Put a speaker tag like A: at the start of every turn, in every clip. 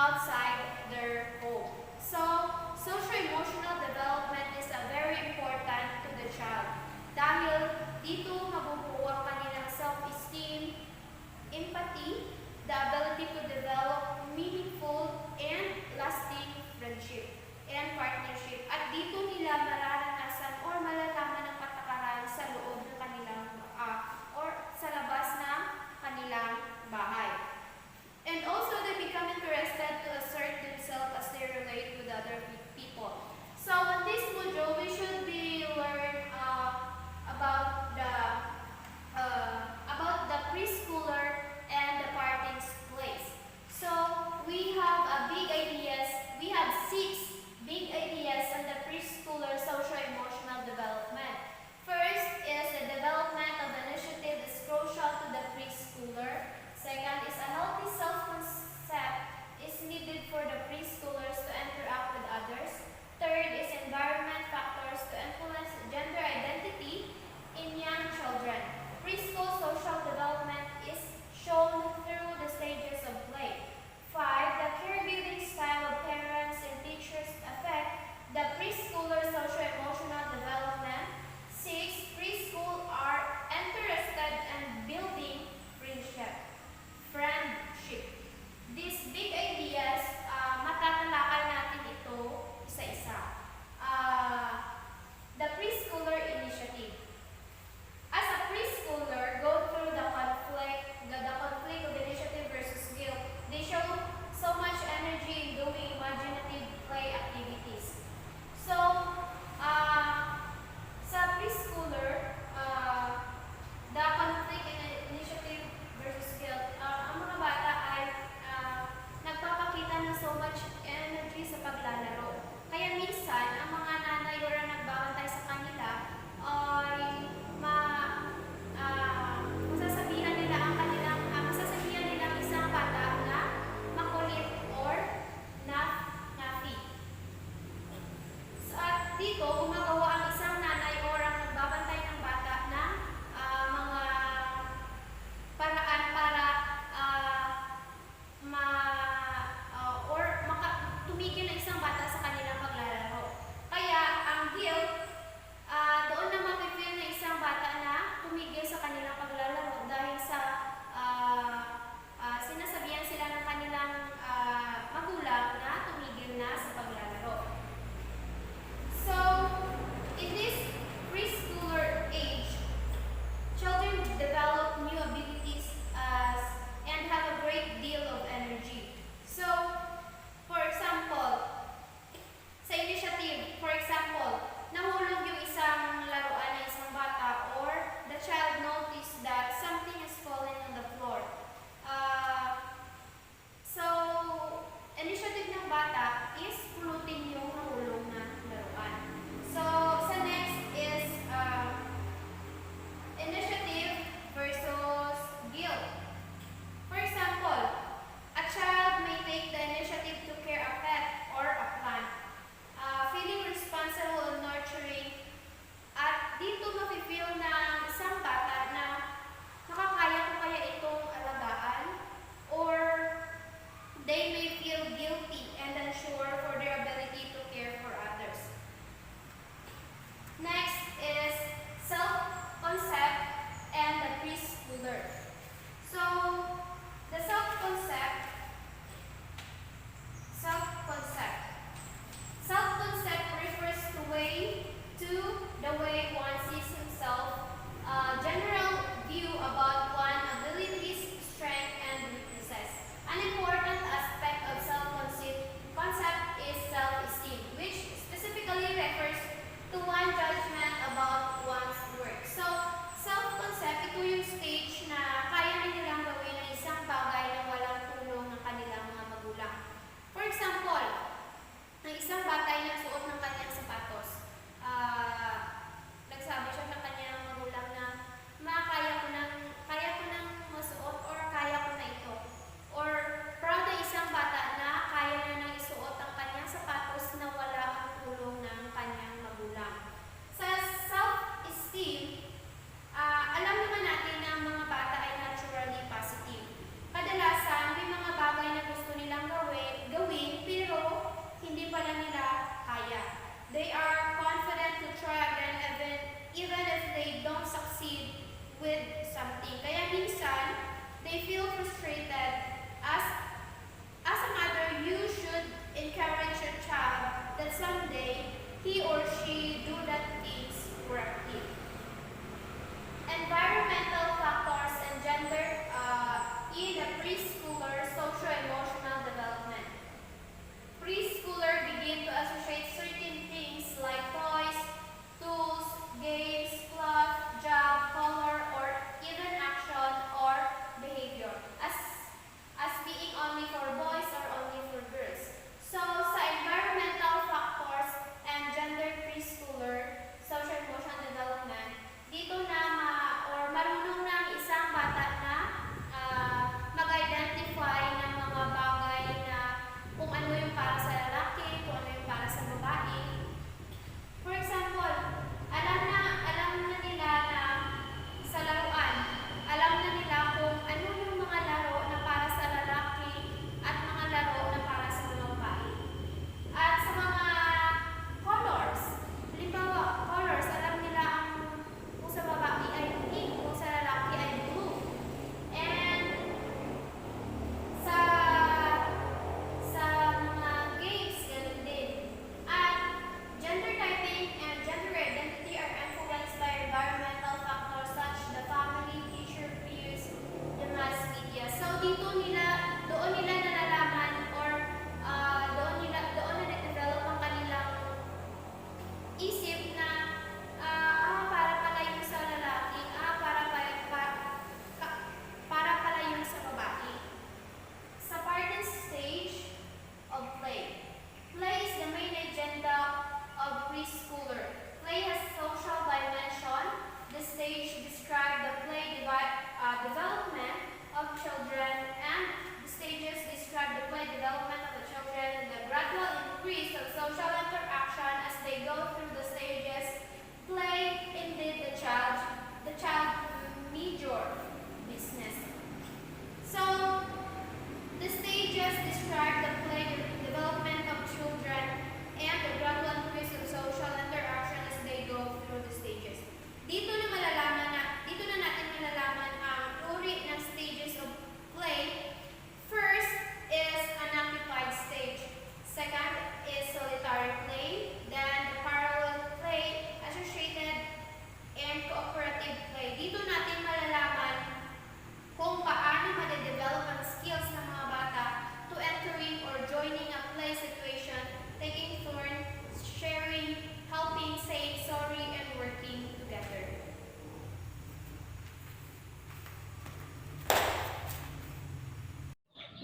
A: outside their home. So, socio-emotional development is very important to the child dahil dito mabubuo ang kanilang self-esteem, empathy, the ability to develop meaningful and lasting friendship and partnership. At dito nila mararanasan or malalaman ang patakaran sa loob ng kanilang or sa labas ng kanilang bahay. And also, they become interested to assert themselves as they relate with other people. So, on this module, we should be learn about the preschooler and the parting's place. So, we have big ideas. We have 6 big ideas on the preschooler socio-emotional development. First is the development of initiative is crucial to the preschooler. Second is a healthy self-concept is needed for the preschoolers to interact with others. Third is environment factors to influence gender identity in young children. Preschool social development is shown through the stages of play. 5. The caregiving style of parents and teachers affect the preschooler socio-emotional development. 6. Preschool are interested in building friendship. These big ideas, matatalakay natin ito isa-isa. The preschooler initiative. As a preschooler, go through the conflict of initiative versus guilt. They show so much energy in doing imaginative play activities. So, sa preschooler, the conflict initiative versus guilt, ang mga bata ay nagpapakita ng so much energy sa paglalaro. Kaya minsan, ang mga nanay o nagbabantay sa kanila ay masasabihan nila ang isang bata na makulit or nafi. So, at dito, gumagawa ang isang nanay o nagbabantay ng bata ng mga paraan para tumigil na isang bata sa kanilang paglalaro. Kaya ang guilt, doon na mapipil na isang bata na tumigil sa kanilang paglalaro dahil sa sinasabihan sila ng kanilang magulang na tumigil na sa paglalaro. So, in this preschooler age, children develop new abilities and have a great deal of energy. So, for example, sa initiative, nahulog yung isang laruan ng isang bata or the child noticed that something is falling on the floor. So, initiative ng bata is pulutin yung nahulog na laruan. So, sa next is initiative versus guilt. For example, a child may take the initiative to care a pet or a plant, feeling responsible and nurturing, at dito mafe-feel ng isang bata na makakaya ko kaya itong alagaan, or they may feel guilty and unsure for their ability to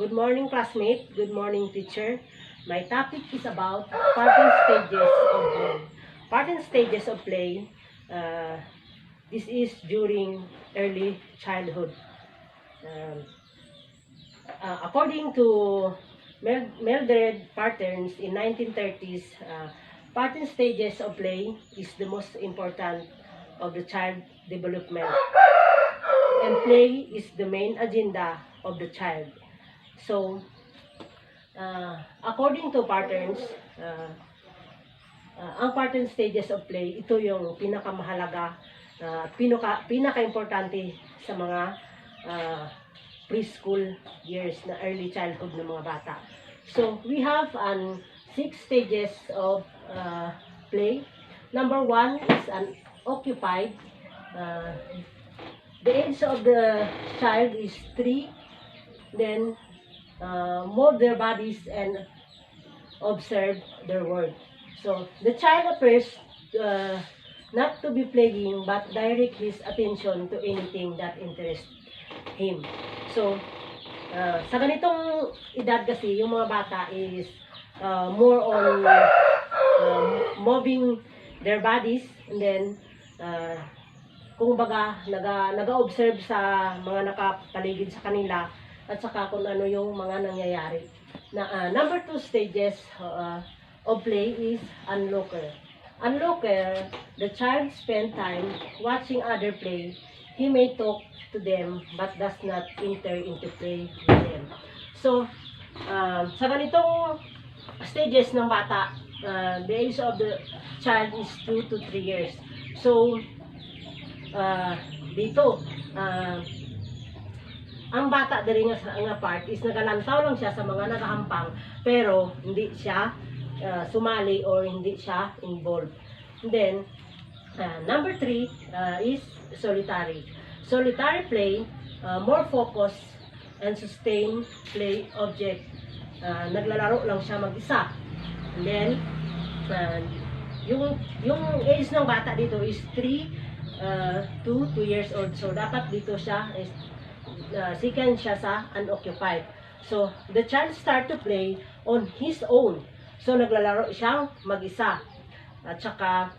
B: Good morning, classmate. Good morning, teacher. My topic is about parting stages of play. Parting stages of play, this is during early childhood. Um, According to Mildred Patterns in 1930s, parting stages of play is the most important of the child development, and play is the main agenda of the child. So, according to Patterns, ang parting stages of play, ito yung pinakamahalaga, pinaka-importante sa mga preschool years na early childhood ng mga bata. So, we have 6 stages of play. Number 1 is an occupied. The age of the child is 3. Then, move their bodies and observe their world. So, the child appears not to be playing but direct his attention to anything that interests him. So, sa ganitong edad kasi, yung mga bata is more on moving their bodies, and then kung baga naga-observe sa mga nakapaligid sa kanila at saka kung ano yung mga nangyayari. Number 2 stages of play is onlooker. Onlooker, the child spend time watching other play. He may talk to them but does not enter into play with them. So, sa ganitong stages ng bata, the age of the child is 2 to 3 years. So, dito, ang bata diri nga part is nagalantaw lang siya sa mga nagahampang, pero hindi siya sumali or hindi siya involved. And then, number 3 is solitary. Solitary play, more focus and sustained play object. Naglalaro lang siya mag-isa. And then, yung age ng bata dito is 3 to 2 years old. So, dapat dito siya is second siya sa unoccupied. So, the child start to play on his own. So, naglalaro siyang mag-isa. At saka,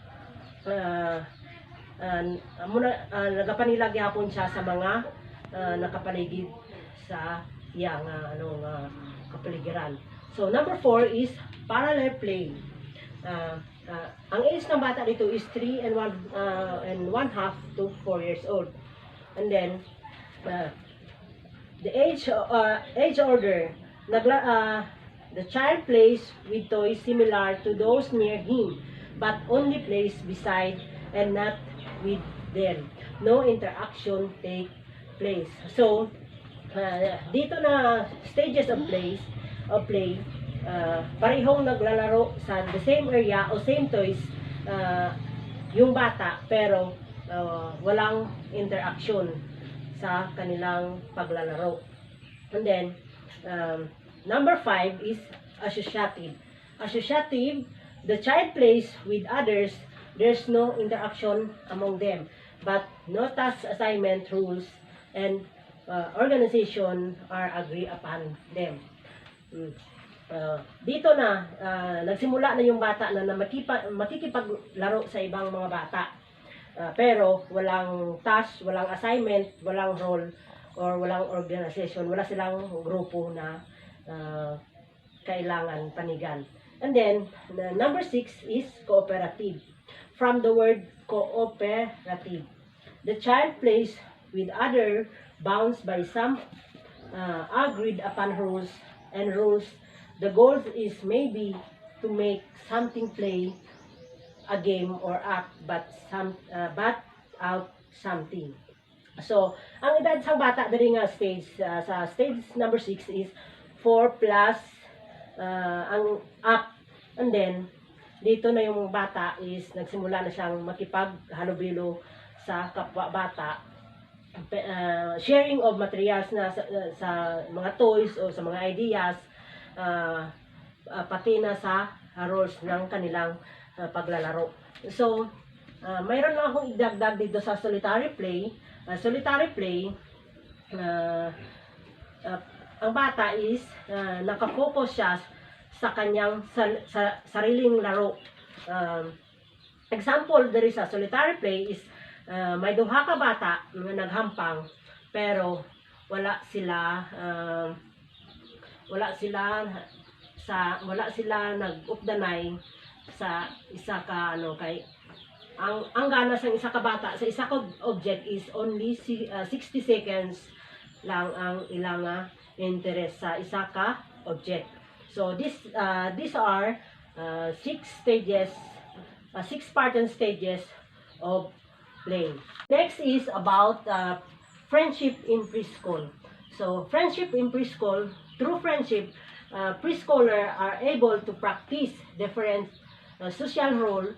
B: nagapanilag yapon siya sa mga nakapaligid sa iyang kapaligiran. So, number 4 is parallel play. Ang age ng bata dito is 3 and 1/2 to 4 years old. And then, the age order, the child plays with toys similar to those near him, but only plays beside and not with them. No interaction take place. So, dito na stages of play, parehong naglalaro sa the same area o same toys yung bata, pero walang interaction sa kanilang paglalaro. And then, number 5 is associative. Associative, the child plays with others. There's no interaction among them, but no task assignment rules and organization are agreed upon them. Dito na, nagsimula na yung bata na makikipaglaro sa ibang mga bata. Pero walang task, walang assignment, walang role, or walang organization. Wala silang grupo na kailangan panigan. And then, number 6 is cooperative. From the word cooperative, the child plays with other bounds by some agreed upon rules and rules. The goal is maybe to make something play a game or act, but out something. So, ang edad sa bata diri nga stage, sa stage number 6 is 4 plus ang up. And then, dito na yung bata is nagsimula na siyang makipaghalubilo sa kapwa bata. Sharing of materials na sa mga toys o sa mga ideas, pati na sa roles ng kanilang paglalaro. So, mayroon lang akong idagdag dito sa solitary play. Solitary play, ang bata is nakafocus siya sa kanyang sariling laro. Example, there is a solitary play is may duha ka bata nga naghampang pero wala sila nag-updanay sa isa ka kay ang gana sa isa ka bata sa isa ka object is only 60 seconds lang ang ilang interest sa isa ka object. So these are six part and stages of play. Next is about friendship in preschool. So friendship in preschool, through friendship, preschooler are able to practice different social role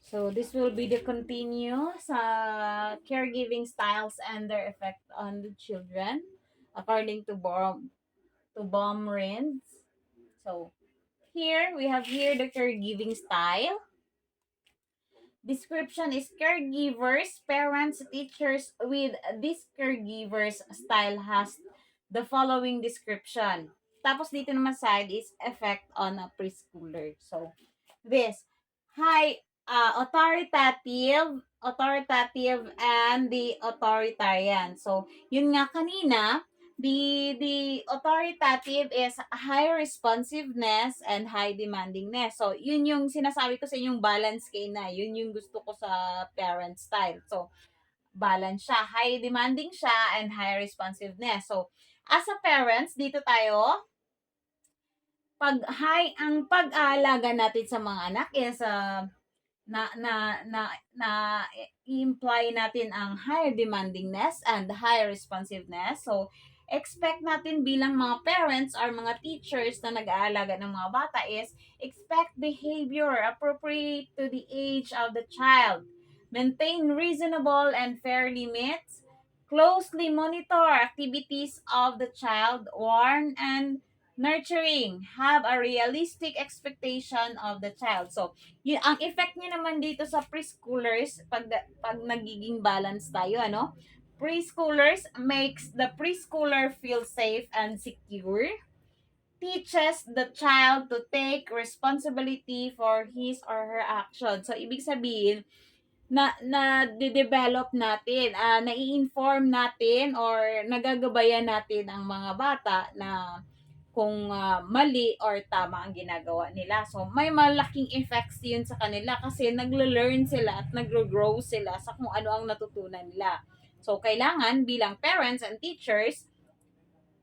C: So this will be the continue sa caregiving styles and their effect on the children according to Baumrind. So here we have here the caregiving style. Description is caregivers, parents, teachers with this caregivers style has the following description. Tapos dito naman side is effect on a preschooler. So this high authoritative and the authoritarian. So yun nga kanina, the authoritative is high responsiveness and high demandingness. So, yun yung sinasabi ko sa inyong balance kay na. Yun yung gusto ko sa parent style. So, balance siya. High demanding siya and high responsiveness. So, as a parents, dito tayo, ang pag-aalaga natin sa mga anak is na na na na i-imply natin ang higher demandingness and higher responsiveness. So, expect natin bilang mga parents or mga teachers na nag-aalaga ng mga bata is expect behavior appropriate to the age of the child. Maintain reasonable and fair limits. Closely monitor activities of the child. Warn and nurturing. Have a realistic expectation of the child. So, yun, ang effect niya naman dito sa preschoolers, pag nagiging balance tayo, ano? Preschoolers makes the preschooler feel safe and secure. Teaches the child to take responsibility for his or her action. So, ibig sabihin, na-develop natin, nai-inform natin or nagagabayan natin ang mga bata na kung mali or tama ang ginagawa nila. So, may malaking effects yun sa kanila kasi naglo-learn sila at nagro-grow sila sa kung ano ang natutunan nila. So, kailangan bilang parents and teachers,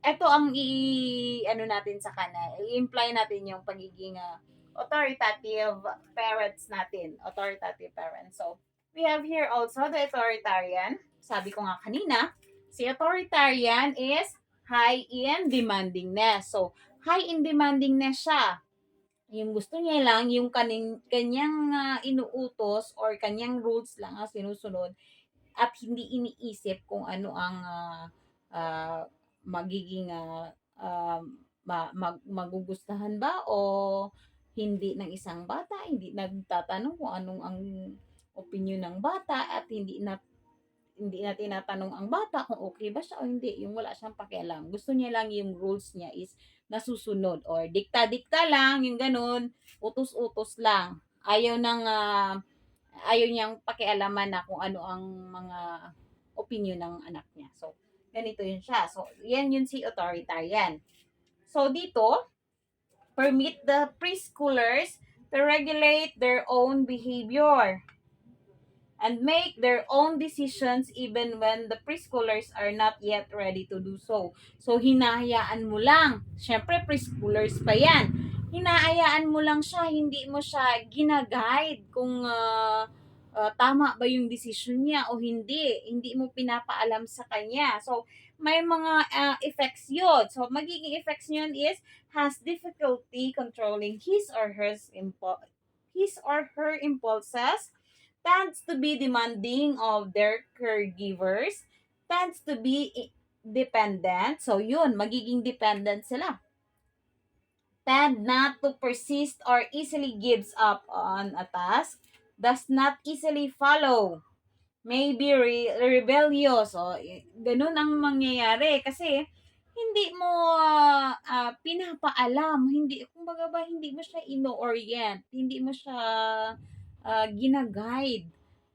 C: ito ang ano natin sa kanila, i-imply natin yung pagiging authoritative parents natin, authoritative parents. So, we have here also the authoritarian. Sabi ko nga kanina, si authoritarian is high in demandingness. So, high in demandingness siya. Yung gusto niya lang, yung kanyang inuutos or kanyang rules lang ang sinusunod at hindi iniisip kung ano ang ah, magiging magugustahan ba o hindi ng isang bata, hindi nagtatanong kung anong ang opinion ng bata at hindi na tinatanong ang bata kung okay ba siya o hindi. Yung wala siyang pakialam. Gusto niya lang yung rules niya is nasusunod or dikta-dikta lang, yung ganun, utos-utos lang. Ayaw niyang pakialaman na kung ano ang mga opinion ng anak niya. So, ganito yun siya. So, yan yun si authoritarian. So, dito, permit the preschoolers to regulate their own behavior and make their own decisions even when the preschoolers are not yet ready to do so. So, hinahayaan mo lang. Siyempre, preschoolers pa yan. Hinahayaan mo lang siya, hindi mo siya ginaguide kung tama ba yung decision niya o hindi. Hindi mo pinapaalam sa kanya. So, may mga effects yun. So, magiging effects yun is has difficulty controlling his or her impulses, tends to be demanding of their caregivers, tends to be dependent. So, yun, magiging dependent sila. Tend not to persist or easily gives up on a task, does not easily follow, may be rebellious. O, ganun ang mangyayari kasi hindi mo pinapaalam, hindi, kumbaga ba, hindi mo siya ino-orient, hindi mo siya gina-guide.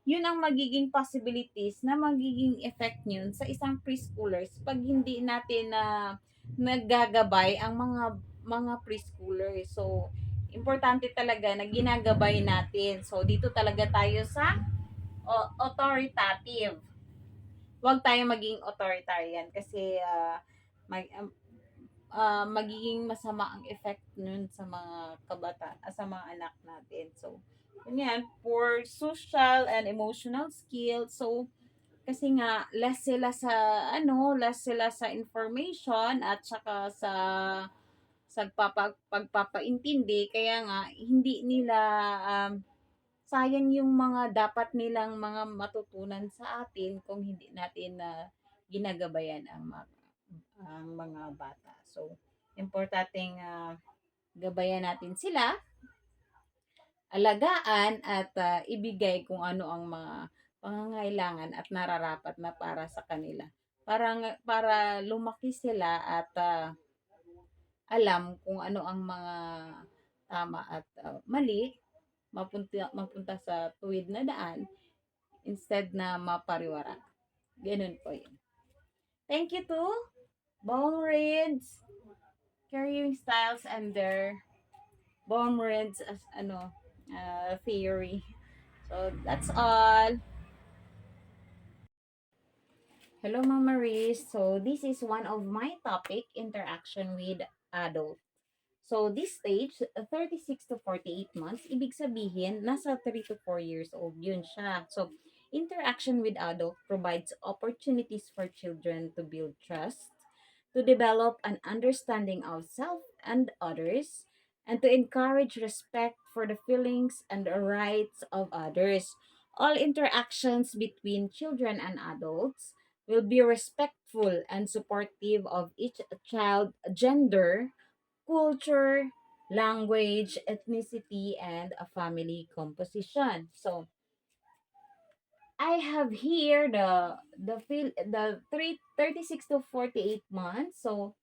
C: Yun ang magiging possibilities na magiging effect yun sa isang preschoolers pag hindi natin naggagabay ang mga preschoolers. So, importante talaga na ginagabay natin. So, dito talaga tayo sa authoritative. Huwag tayong maging authoritarian kasi magiging masama ang effect nun sa mga sa mga anak natin. So, yun for social and emotional skills. So, kasi nga less sila sa information at saka sa pagpapaintindi kaya nga hindi nila sayang yung mga dapat nilang mga matutunan sa atin kung hindi natin na ginagabayan ang mga bata. So, importanteng gabayan natin sila, alagaan at ibigay kung ano ang mga pangangailangan at nararapat na para sa kanila. Para lumaki sila at alam kung ano ang mga tama at mali, mapunta sa tuwid na daan instead na mapariwara. Ganun po yun. Thank you to Bone Reads, Carrying Styles and their Bone Reads as theory. So that's all. Hello, Mama Maris. So this is one of my topic, interaction with adult. So this stage, 36 to 48 months, ibig sabihin, nasa 3 to 4 years old yun siya. So interaction with adult provides opportunities for children to build trust, to develop an understanding of self and others, and to encourage respect for the feelings and the rights of others. All interactions between children and adults will be respectful and supportive of each child gender, culture, language, ethnicity, and a family composition. So I have here the 36 to 48 months. So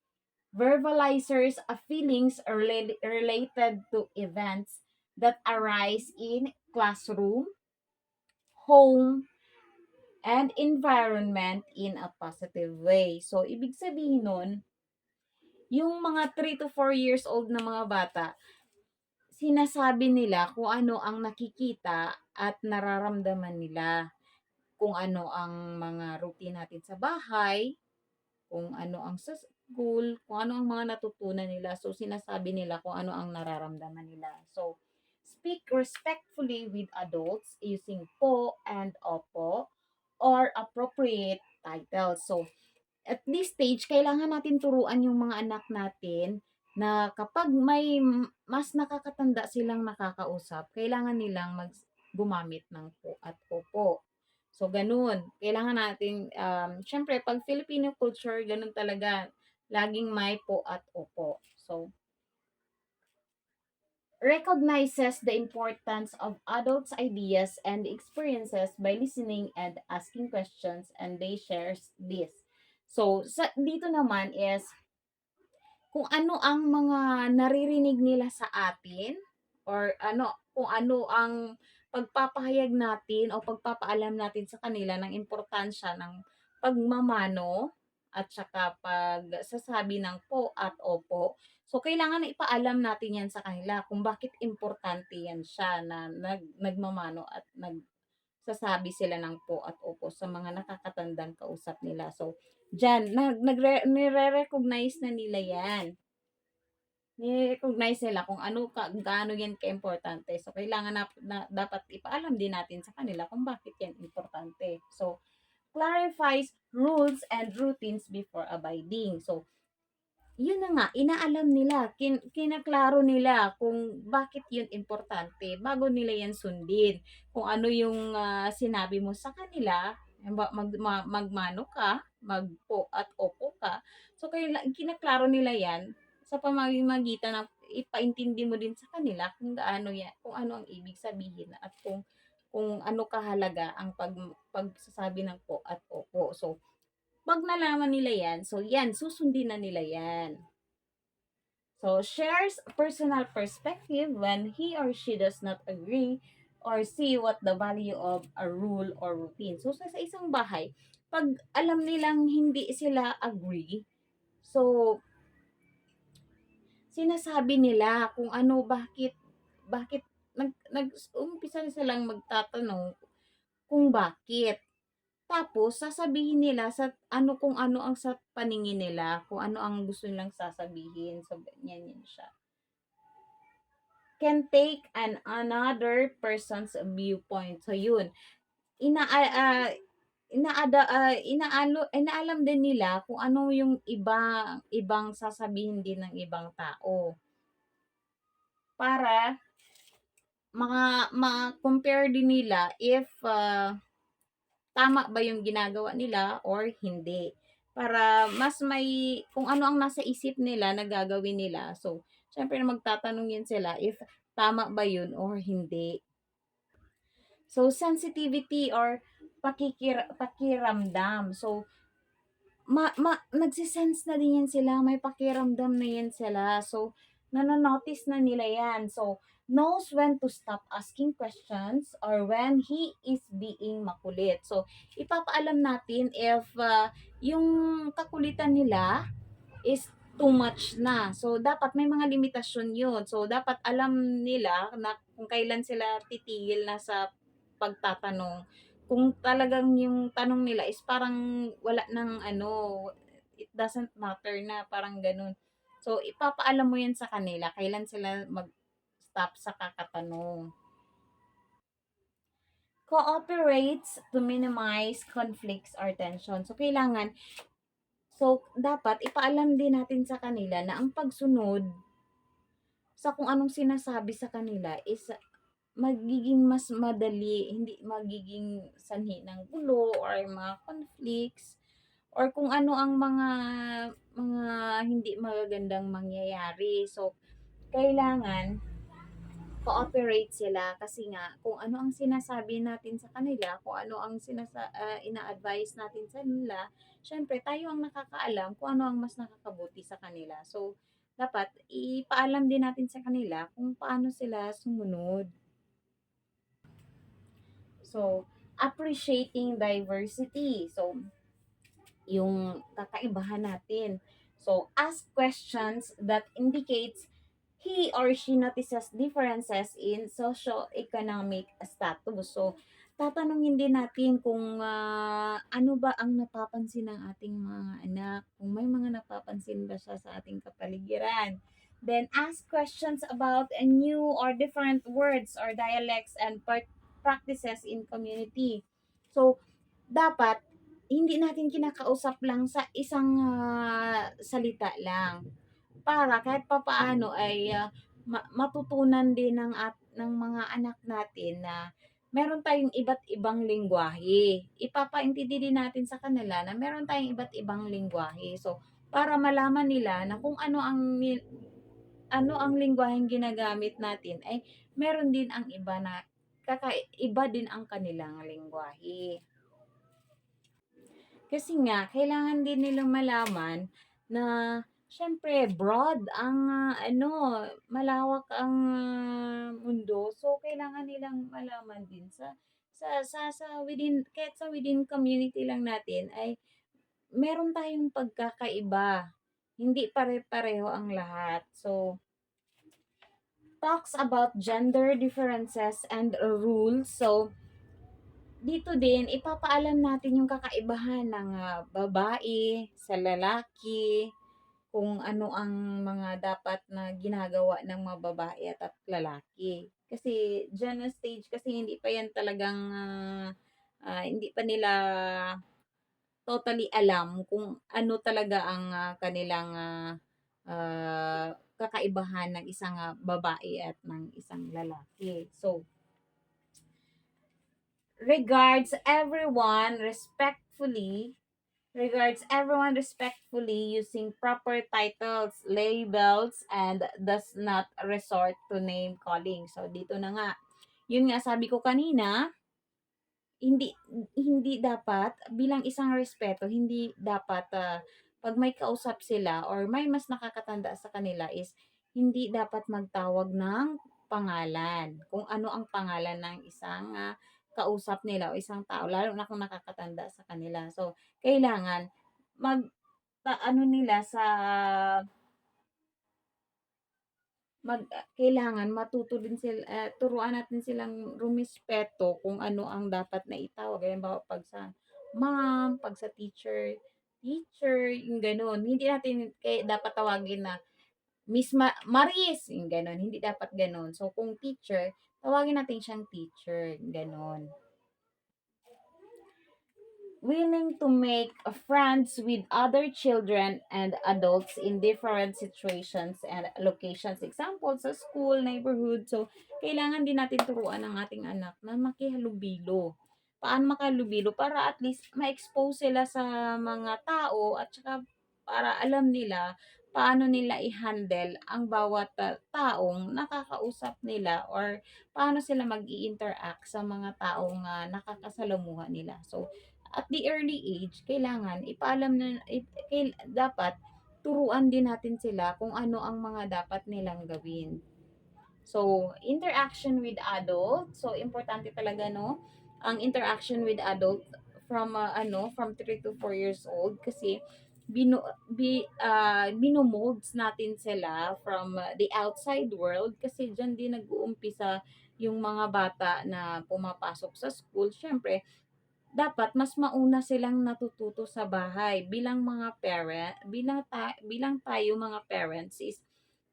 C: verbalizers of feelings are related to events that arise in classroom, home, and environment in a positive way. So ibig sabihin nun, yung mga 3 to 4 years old na mga bata, sinasabi nila kung ano ang nakikita at nararamdaman nila. Kung ano ang mga routine natin sa bahay, kung ano ang sa school, kung ano ang mga natutunan nila. So, sinasabi nila kung ano ang nararamdaman nila. So, speak respectfully with adults using po and opo or appropriate titles. So, at this stage, kailangan natin turuan yung mga anak natin na kapag may mas nakakatanda silang nakakausap, kailangan nilang gumamit ng po at opo. So, ganun. Kailangan natin, syempre, pag Filipino culture, ganun talaga. Laging may po at opo. So, recognizes the importance of adults' ideas and experiences by listening and asking questions, and they shares this. So, dito naman is kung ano ang mga naririnig nila sa atin or kung ano ang pagpapahayag natin o pagpapaalam natin sa kanila ng importansya ng pagmamano at saka pagsasabi ng po at opo. So, kailangan na ipaalam natin yan sa kanila kung bakit importante yan siya na nagmamano at nagsasabi sila ng po at opo sa mga nakakatandang kausap nila. So, diyan, nire-recognize na nila yan. Ni-recognize nila kung gaano yan ka-importante. So, kailangan dapat ipaalam din natin sa kanila kung bakit yan importante. So, clarifies rules and routines before abiding. So, yun na nga, inaalam nila, kinaklaro nila kung bakit yun importante bago nila yan sundin. Kung ano yung sinabi mo sa kanila, magmano ka, magpo at opo ka. So, kinaklaro nila yan sa pamamagitan ng ipaintindi mo din sa kanila kung kung ano ang ibig sabihin at kung ano kahalaga ang pagsasabi ng po at opo. So, pag nalaman nila yan, so yan, susundin na nila yan. So, shares personal perspective when he or she does not agree or see what the value of a rule or routine. So, sa isang bahay, pag alam nilang hindi sila agree, so, sinasabi nila kung bakit umpisa silang magtatanong kung bakit. Tapos, sasabihin nila kung ano ang sa paningin nila, kung ano ang gusto nilang sasabihin. So, ganyan yun siya. Can take another person's viewpoint. So, yun. Inaalam din nila kung ano yung ibang sasabihin din ng ibang tao. Para ma-compare din nila if tama ba yung ginagawa nila or hindi. Para mas may kung ano ang nasa isip nila na gagawin nila. So, syempre magtatanong yun sila if tama ba yun or hindi. So, sensitivity or pakiramdam. So, nagsisense na din yan sila, may pakiramdam na yan sila. So, nanonotice na nila yan. So, knows when to stop asking questions or when he is being makulit. So, ipapaalam natin if yung kakulitan nila is too much na. So, dapat may mga limitasyon yun. So, dapat alam nila na kung kailan sila titigil na sa pagtatanong. Kung talagang yung tanong nila is parang wala ng ano, it doesn't matter na, parang ganun. So, ipapaalam mo yan sa kanila, kailan sila mag-stop sa kakatanong. Cooperates to minimize conflicts or tension. So, dapat ipaalam din natin sa kanila na ang pagsunod sa kung anong sinasabi sa kanila is magiging mas madali, hindi magiging sanhi ng gulo or mga conflicts or kung ano ang mga hindi magagandang mangyayari. So, kailangan cooperate sila kasi nga kung ano ang sinasabi natin sa kanila, kung ano ang ina-advise natin sa nila, syempre tayo ang nakakaalam kung ano ang mas nakakabuti sa kanila. So, dapat ipaalam din natin sa kanila kung paano sila sumunod. So, appreciating diversity. So, yung kakaibahan natin. So, ask questions that indicates he or she notices differences in socio-economic status. So, tatanungin din natin kung ano ba ang napapansin ng ating mga anak, kung may mga napapansin ba siya sa ating kapaligiran. Then, ask questions about a new or different words or dialects and practices in community. So, dapat hindi natin kinakausap lang sa isang salita lang para kahit papaano ay matutunan din ng mga anak natin na meron tayong iba't ibang lengguwahe. Ipapaintindi din natin sa kanila na meron tayong iba't ibang lengguwahe. So, para malaman nila na kung ano ang lengguwaheng ginagamit natin ay meron din ang iba na kakaiba din ang kanilang lengguwahe. Kasi nga, kailangan din nilang malaman na syempre broad ang malawak ang mundo. So kailangan nilang malaman din sa within kahit sa within community lang natin ay meron tayong pagkakaiba. Hindi pare-pareho ang lahat. So talks about gender differences and rules. So dito din ipapaalam natin yung kakaibahan ng babae sa lalaki, kung ano ang mga dapat na ginagawa ng mga babae at lalaki. Kasi diyan na stage kasi hindi pa yan talagang hindi pa nila totally alam kung ano talaga ang kanilang kakaibahan ng isang babae at ng isang lalaki. So, regards everyone respectfully using proper titles, labels, and does not resort to name calling. So, dito na nga. Yun nga, sabi ko kanina, hindi hindi dapat bilang isang respeto, hindi dapat pag may kausap sila or may mas nakakatanda sa kanila is hindi dapat magtawag ng pangalan. Kung ano ang pangalan ng isang kausap nila o isang tao lalo na kung nakakatanda sa kanila. So, kailangan ano nila sa kailangan matuto din sila, turuan natin silang rumispeto kung ano ang dapat na itawag. Halimbawa, pag sa ma'am, pag sa teacher, yung gano'n. Hindi natin dapat tawagin na Miss Maris, yung gano'n. Hindi dapat gano'n. So, kung teacher, tawagin natin siyang teacher, gano'n. willing to make friends with other children and adults in different situations and locations. Example, sa school, neighborhood. So, kailangan din natin turuan ang ating anak na makihalubilo. Paano makahalubilo? Para at least ma-expose sila sa mga tao at saka para alam nila paano nila i-handle ang bawat taong nakakausap nila or paano sila mag-i-interact sa mga taong nakakasalamuha nila. So, at the early age, kailangan ipaalam na dapat turuan din natin sila kung ano ang mga dapat nilang gawin. So, interaction with adult. So, importante talaga, no? Ang interaction with adult from, from 3 to 4 years old kasi binomolds natin sila from the outside world kasi dyan din nag-uumpisa yung mga bata na pumapasok sa school. Syempre, dapat mas mauna silang natututo sa bahay bilang mga parent, bilang tayo mga parents is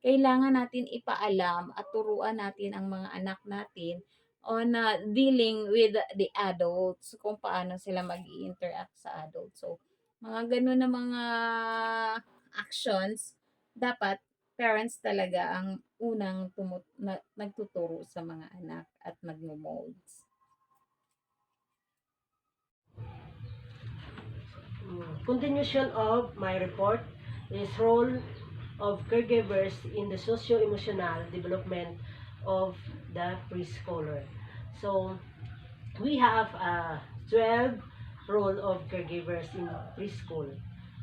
C: kailangan natin ipaalam at turuan natin ang mga anak natin on dealing with the adults, kung paano sila mag-interact sa adults. So, mga ganun na mga actions, dapat parents talaga ang unang nagtuturo sa mga anak at nagmo-molds.
B: Continuation of my report is role of caregivers in the socio-emotional development of the preschooler. So, we have 12 role of caregivers in preschool,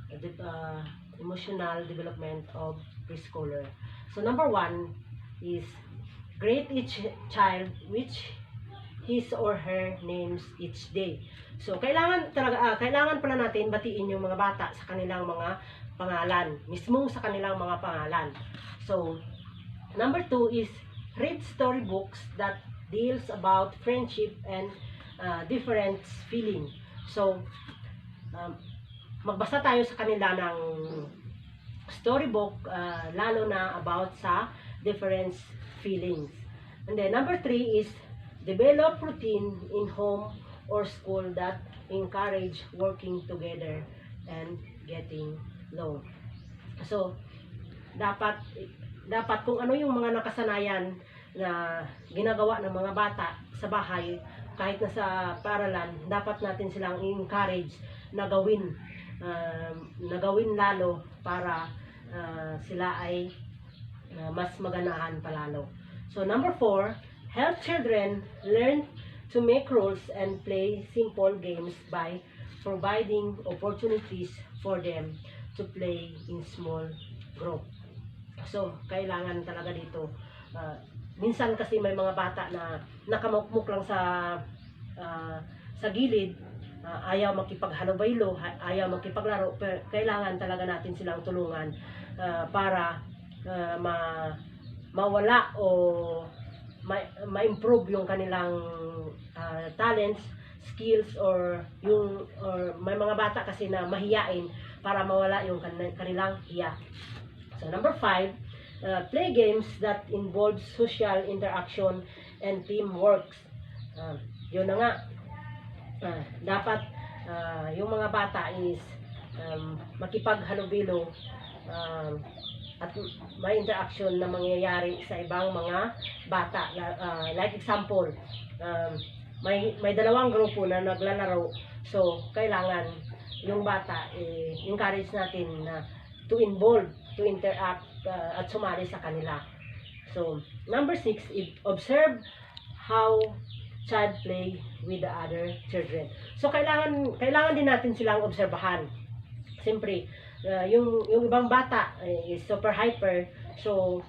B: the emotional development of preschooler. So, number 1 is greet each child which his or her names each day. So, kailangan pala natin batiin yung mga bata sa kanilang mga pangalan, mismo sa kanilang mga pangalan. So, number 2 is read storybooks that deals about friendship and different feeling. So, magbasa tayo sa kanila ng storybook, lalo na about sa different feelings. And then, number 3 is develop routine in home or school that encourage working together and getting along. So, dapat kung ano yung mga nakasanayan na ginagawa ng mga bata sa bahay, kahit na sa paaralan, dapat natin silang encourage na gawin lalo para sila ay mas maganahan palalo. So, number 4, help children learn to make rules and play simple games by providing opportunities for them to play in small group. So, kailangan talaga dito. Minsan kasi may mga bata na nakamukmuk lang sa gilid, ayaw makipaghalubilo, ayaw makipaglaro, pero kailangan talaga natin silang tulungan para mawala o ma-improve yung kanilang talents, skills, or may mga bata kasi na mahiyain para mawala yung kanilang hiya. So, number 5, play games that involve social interaction and teamwork. Yun na nga, dapat yung mga bata is makipaghalubilo at may interaction na mangyayari sa ibang mga bata. Like example, may dalawang grupo na naglalaro. So, kailangan yung bata, encourage natin na to involve, to interact, at sumali sa kanila. So, number 6 is observe how child play with the other children. So, kailangan din natin silang obserbahan. Siyempre, yung ibang bata is super hyper, so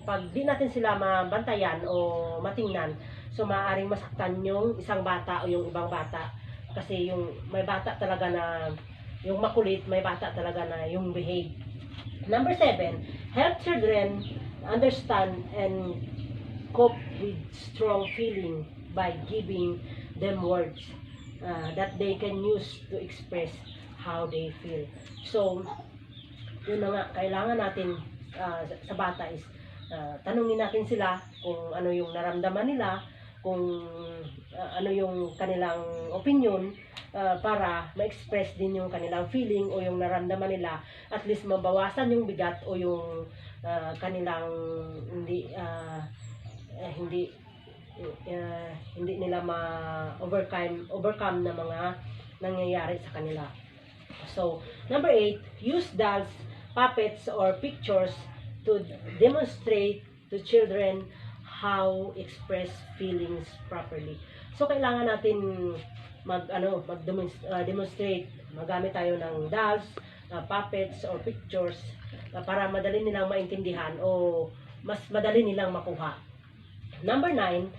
B: pag di natin sila mabantayan o matingnan, so maaaring masaktan yung isang bata o yung ibang bata, kasi yung may bata talaga na yung makulit, may bata talaga na yung behave. Number 7, help children understand and cope with strong feeling by giving them words that they can use to express how they feel. So, yun na nga, kailangan natin sa bata is tanungin natin sila kung ano yung naramdaman nila, kung ano yung kanilang opinion, para ma-express din yung kanilang feeling o yung naramdaman nila, at least mabawasan yung bigat o yung kanilang hindi hindi nila overcome na mga nangyayari sa kanila. So, number 8, use dolls, puppets, or pictures to demonstrate to children how express feelings properly. So, kailangan natin demonstrate. Magamit tayo ng dolls, puppets, or pictures para madali nilang maintindihan o mas madali nilang makuha. Number 9,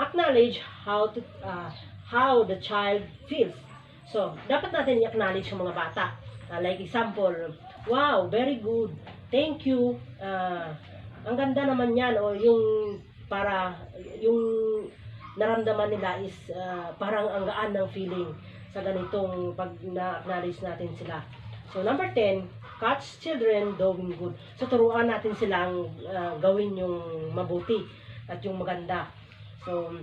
B: acknowledge how the child feels. So, dapat natin i-acknowledge yung mga bata. Like example, wow, very good. Thank you. Ang ganda naman yan. O yung naramdaman nila is parang ang gaan ng feeling sa ganitong pag na-acknowledge natin sila. So, number 10, catch children doing good. So, turuan natin silang gawin yung mabuti at yung maganda. So,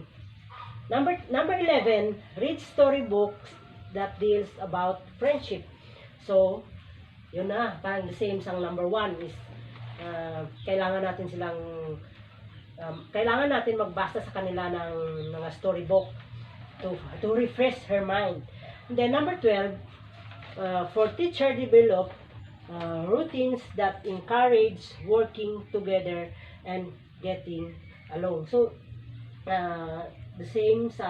B: number 11, read storybooks that deals about friendship. So, yun na, parang the same sang number 1 is kailangan natin magbasa sa kanila ng mga storybook to refresh her mind. And then number 12, for teacher develop routines that encourage working together and getting along. So, the same sa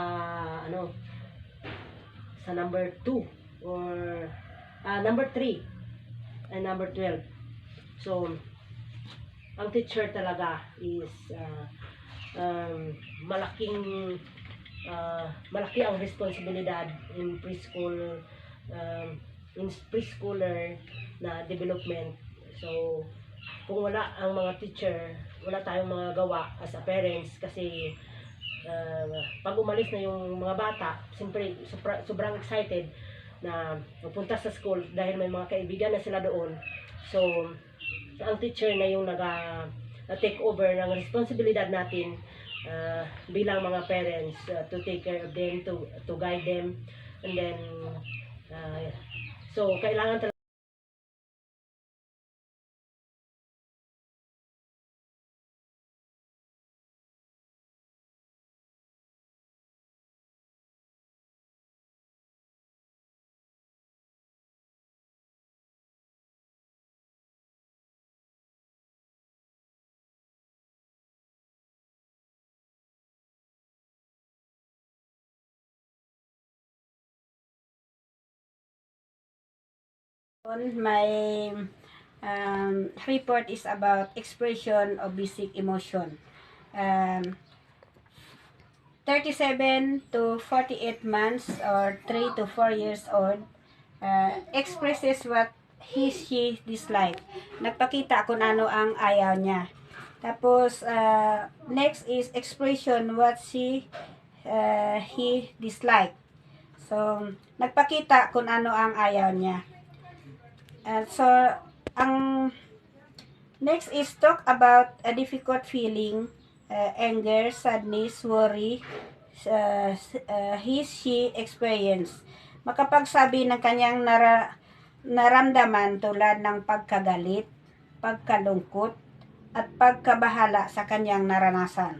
B: number 2 or number 3 and number 12. So, ang teacher talaga is malaki ang responsibilidad in preschooler na development. So, kung wala ang mga teacher, wala tayong mga gawa as a parents kasi pag umalis na yung mga bata, siyempre sobrang excited na pupunta sa school dahil may mga kaibigan na sila doon. So, ang teacher na yung take over ng responsibilidad natin bilang mga parents to take care of them, to guide them, and then so kailangan talaga
D: My report is about expression of basic emotion. 37 to 48 months or 3 to 4 years old expresses what she dislike. Nagpakita kung ano ang ayaw niya. Tapos, next is expression what he dislike. So, nagpakita kung ano ang ayaw niya. So, ang next is talk about a difficult feeling, anger, sadness, worry, she experience. Makapagsabi ng kanyang naramdaman tulad ng pagkagalit, pagkalungkot, at pagkabahala sa kanyang naranasan.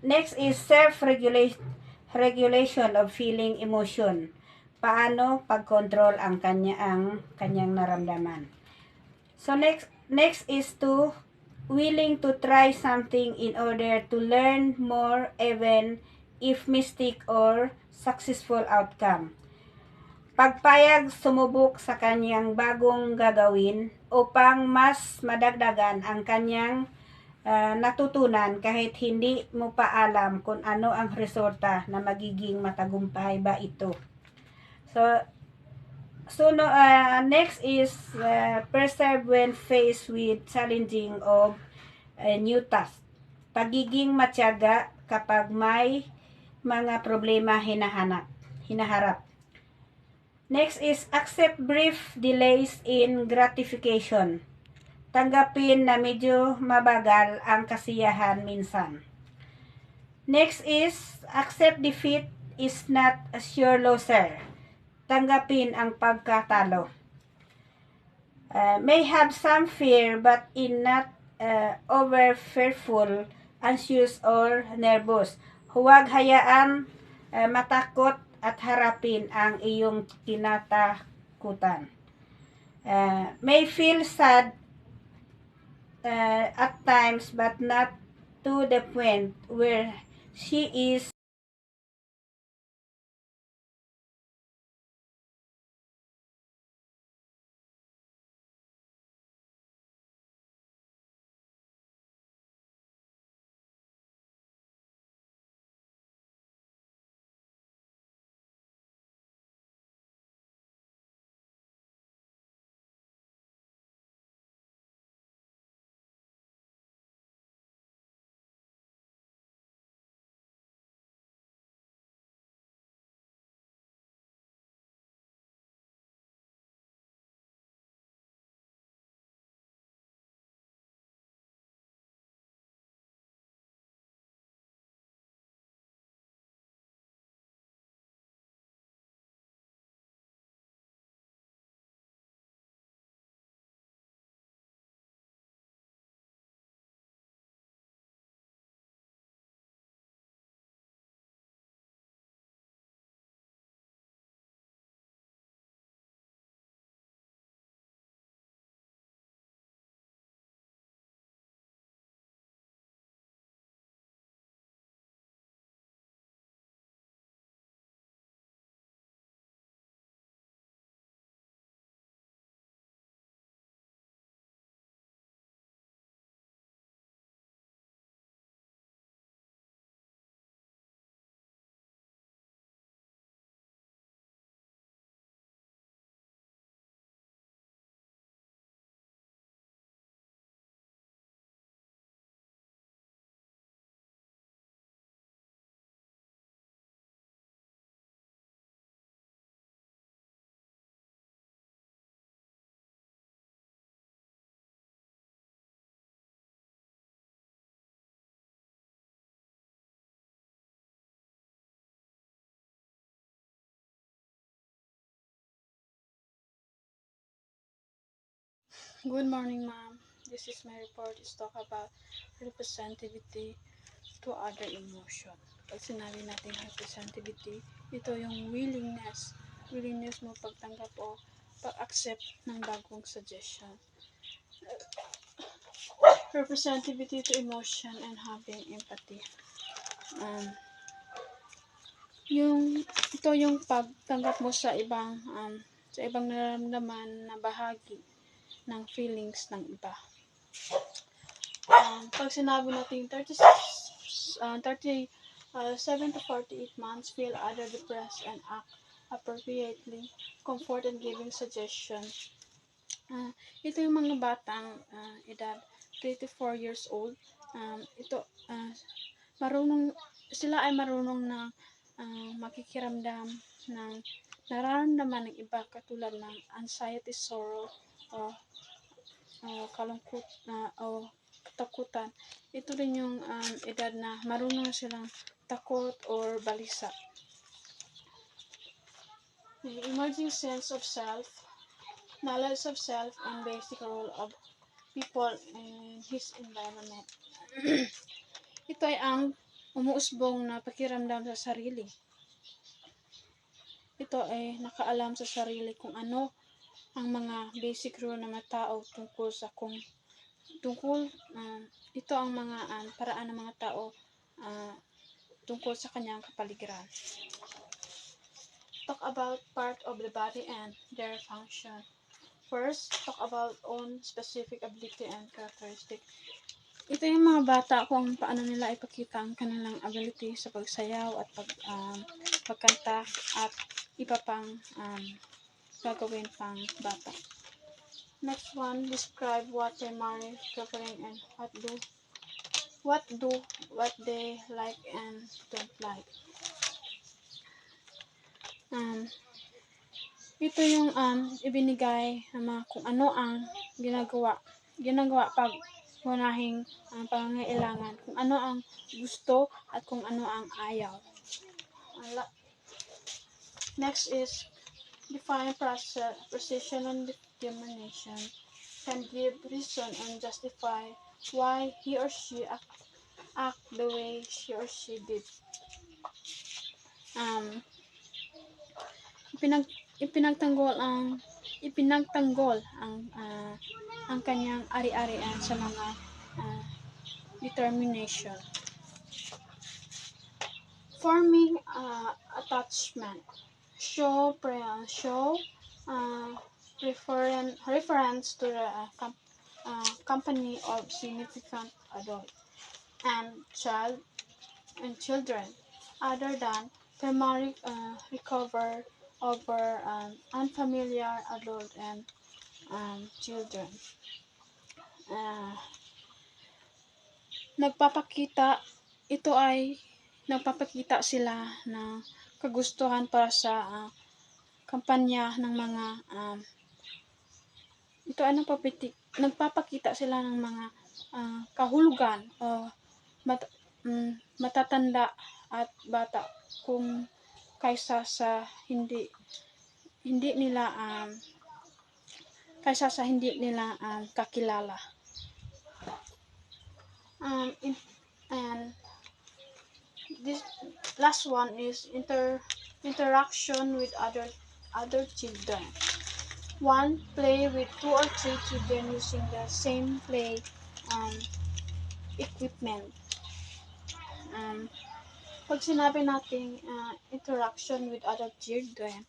D: Next is self-regulation of feeling emotion. Paano pag-control ang kanyang naramdaman. So next is to willing to try something in order to learn more even if mistake or successful outcome. Pagpayag sumubok sa kanyang bagong gagawin upang mas madagdagan ang kanyang natutunan kahit hindi mo pa alam kung ano ang resulta na magiging matagumpay ba ito. So next is persevere when faced with challenging of new task. Pagiging matyaga kapag may mga problema hinaharap. Next is accept brief delays in gratification. Tanggapin na medyo mabagal ang kasiyahan minsan. Next is accept defeat is not a sure loser. Tanggapin ang pagkatalo. May have some fear but in not over fearful, anxious, or nervous. Huwag hayaan matakot at harapin ang iyong kinatakutan. May feel sad at times but not to the point where she is
E: Good morning, ma'am. This is my report is talk about representativity to other emotion. Pag sinabi natin representativity, ito yung willingness mo pagtanggap o pag-accept ng bagong suggestion. Representativity to emotion and having empathy. Ito yung pagtanggap mo sa ibang nararamdaman na bahagi ng feelings ng iba. Pag sinabi natin 37 to 48 months feel either depressed and act appropriately, comfort and giving suggestion. Ito yung mga batang edad 3 to 4 years old. Sila ay marunong na makikiramdam ng nararamdaman ng iba katulad ng anxiety, sorrow, o kalungkot o katakutan. Ito rin yung edad na marunong silang takot or balisa. The emerging sense of self, knowledge of self, and basic role of people in his environment. Ito ay ang umuusbong na pakiramdam sa sarili. Ito ay nakaalam sa sarili kung ano ang mga basic rule ng mga tao ito ang mga paraan ng mga tao tungkol sa kanyang kapaligiran. Talk about part of the body and their function. First, talk about own specific ability and characteristic. Ito yung mga bata kung paano nila ipakita ang kanilang ability sa pagsayaw at pagkanta at iba pang gagawin pang bata. Next one, describe what they marry, preferring, and what they like and don't like. Ito yung ibinigay kung ano ang ginagawa pag unahing pangangailangan, kung ano ang gusto at kung ano ang ayaw. Next is define precision and determination. Can give reason and justify why he or she act the way she or she did. Um, ipinagtanggol ang kanyang ari-arian sa mga determination. Forming attachment. Show reference to the company of significant adult and children other than primary recover over unfamiliar adult and children. Nagpapakita sila ng kagustuhan para sa kampanya ng mga nagpapakita sila ng mga kahulugan o matatanda at bata kung kaysa sa hindi nila kakilala. And this last one is interaction with other children. 1. Play with 2 or 3 children using the same play equipment. Pag sinabi natin interaction with other children,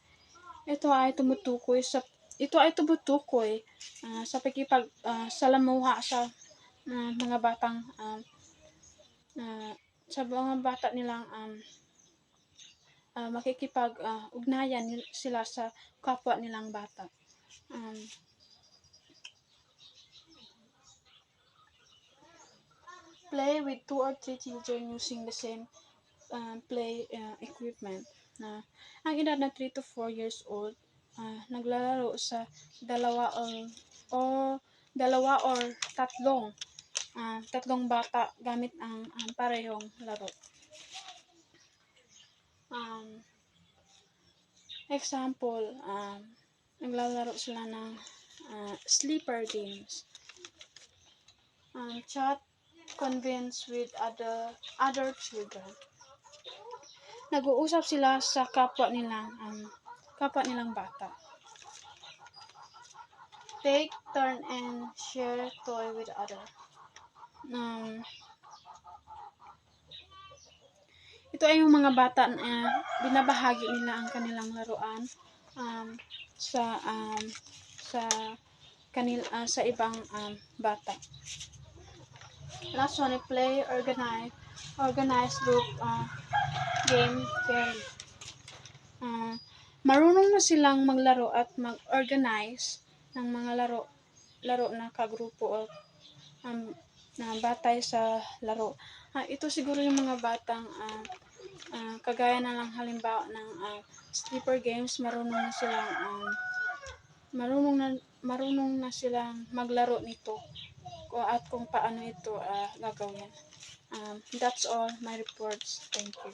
E: ito ay tumutukoy sa salamuha sa mga batang sa mga bata nilang makikipag-ugnayan sila sa kapwa nilang bata. Play with 2 or 3 children using the same play equipment. Ang edad na 3 to 4 years old, naglalaro sa dalawa or tatlong bata gamit ang parehong laro. Example, naglalaro sila ng sleeper games. Chat, convince with other children. Nag-uusap sila sa kapwa nilang bata. Take turn and share toy with other. Ito ay yung mga bata na binabahagi nila ang kanilang laruan sa ibang bata. Last one, play organize group game fairly. Marunong na silang maglaro at mag-organize ng mga laro na kagrupo o na batay sa laro. Ito siguro yung mga batang kagaya na lang halimbawa ng sleeper games, marunong na silang maglaro nito at kung paano ito gagawin. That's all my reports. Thank you.